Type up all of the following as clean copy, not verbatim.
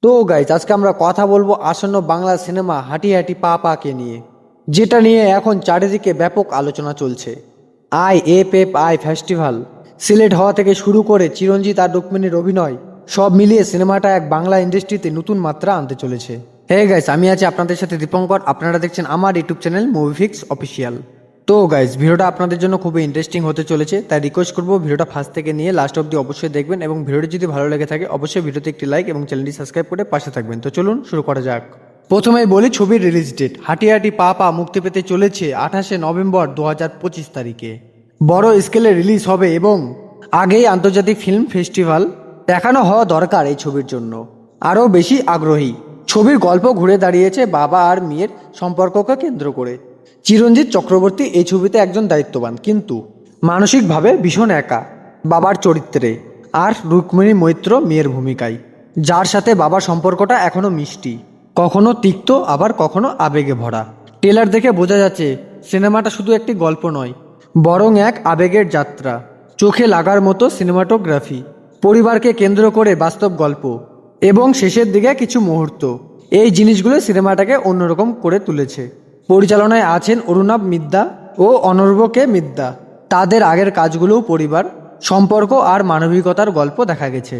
তো গাইজ আজকে আমরা কথা বলবো আসন্ন বাংলা সিনেমা হাঁটি হাঁটি পা পাকে নিয়ে, যেটা নিয়ে এখন চারিদিকে ব্যাপক আলোচনা চলছে। আই ফেস্টিভ্যাল সিলেট হওয়া থেকে শুরু করে চিরঞ্জিত আর রুক্মিণীর অভিনয় সব মিলিয়ে সিনেমাটা এক বাংলা ইন্ডাস্ট্রিতে নতুন মাত্রা আনতে চলেছে। হে গাইজ, আমি আছি আপনাদের সাথে দীপঙ্কর। আপনারা দেখছেন আমার ইউটিউব চ্যানেল মুভিফিক্স অফিসিয়াল। তো গাইজ, ভিডিওটা আপনাদের জন্য খুবই ইন্টারেস্টিং হতে চলেছে, তাই রিকোয়েস্ট করবো ভিডিওটা ফার্স্ট থেকে নিয়ে লাস্ট অবধি অবশ্যই দেখবেন, এবং ভিডিওটি যদি ভালো লেগে থাকে অবশ্যই ভিডিওতে একটি লাইক এবং চ্যানেলটি সাবস্ক্রাইব করে পাশে থাকবেন। তো চলুন শুরু করা যাক। প্রথমেই বলি ছবির রিলিজ ডেট। হাঁটি হাঁটি পা পা মুক্তি পেতে চলেছে 28শে নভেম্বর 2025 তারিখে। বড় স্কেলে রিলিজ হবে এবং আগেই আন্তর্জাতিক ফিল্ম ফেস্টিভ্যাল দেখানো হওয়া দরকার এই ছবির জন্য। আরও বেশি আগ্রহী। ছবির গল্প ঘুরে দাঁড়িয়েছে বাবা আর মেয়ের সম্পর্ককে কেন্দ্র করে। চিরঞ্জিত চক্রবর্তী এই ছবিতে একজন দায়িত্ববান কিন্তু মানসিকভাবে ভীষণ একা বাবার চরিত্রে, আর রুক্মিণী মৈত্র মেয়ের ভূমিকায়, যার সাথে বাবার সম্পর্কটা এখনো মিষ্টি, কখনো তিক্ত আবার কখনো আবেগে ভরা। ট্রেলার দেখে বোঝা যাচ্ছে সিনেমাটা শুধু একটি গল্প নয়, বরং এক আবেগের যাত্রা। চোখে লাগার মতো সিনেমাটোগ্রাফি, পরিবারকে কেন্দ্র করে বাস্তব গল্প, এবং শেষের দিকে কিছু মুহূর্ত, এই জিনিসগুলো সিনেমাটাকে অন্যরকম করে তুলেছে। পরিচালনায় আছেন অরুণাভ মিদ্যা ও অনর্ব কে মিদ্যা। তাদের আগের কাজগুলোও পরিবার, সম্পর্ক আর মানবিকতার গল্প দেখা গেছে।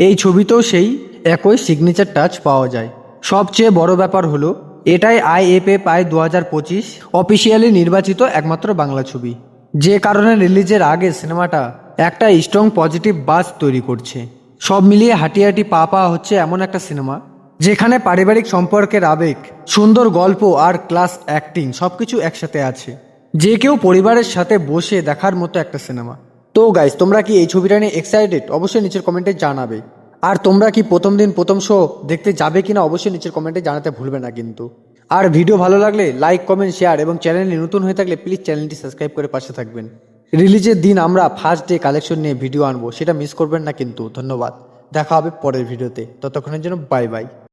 এই ছবিতেও সেই একই সিগনেচার টাচ পাওয়া যায়। সবচেয়ে বড় ব্যাপার হলো এটাই আই 2025 অফিসিয়ালি নির্বাচিত একমাত্র বাংলা ছবি, যে কারণে রিলিজের আগে সিনেমাটা একটা স্ট্রং পজিটিভ বাজ তৈরি করছে। সব মিলিয়ে হাঁটি হাঁটি পা পা হচ্ছে এমন একটা সিনেমা যেখানে পারিবারিক সম্পর্কের আবেগ, সুন্দর গল্প আর ক্লাস অ্যাক্টিং সবকিছু একসাথে আছে, যে কেউ পরিবারের সাথে বসে দেখার মতো একটা সিনেমা। তো গাইজ, তোমরা কি এই ছবিটা নিয়ে এক্সাইটেড? অবশ্যই নিচের কমেন্টে জানাবে। আর তোমরা কি প্রথম দিন প্রথম শো দেখতে যাবে কিনা অবশ্যই নিচের কমেন্টে জানাতে ভুলবে না কিন্তু। আর ভিডিও ভালো লাগলে লাইক কমেন্ট শেয়ার, এবং চ্যানেলে নতুন হয়ে থাকলে প্লিজ চ্যানেলটি সাবস্ক্রাইব করে পাশে থাকবেন। রিলিজের দিন আমরা ফার্স্ট ডে কালেকশন নিয়ে ভিডিও আনবো, সেটা মিস করবেন না কিন্তু। ধন্যবাদ, দেখা হবে পরের ভিডিওতে। ততক্ষণের জন্য বাই বাই।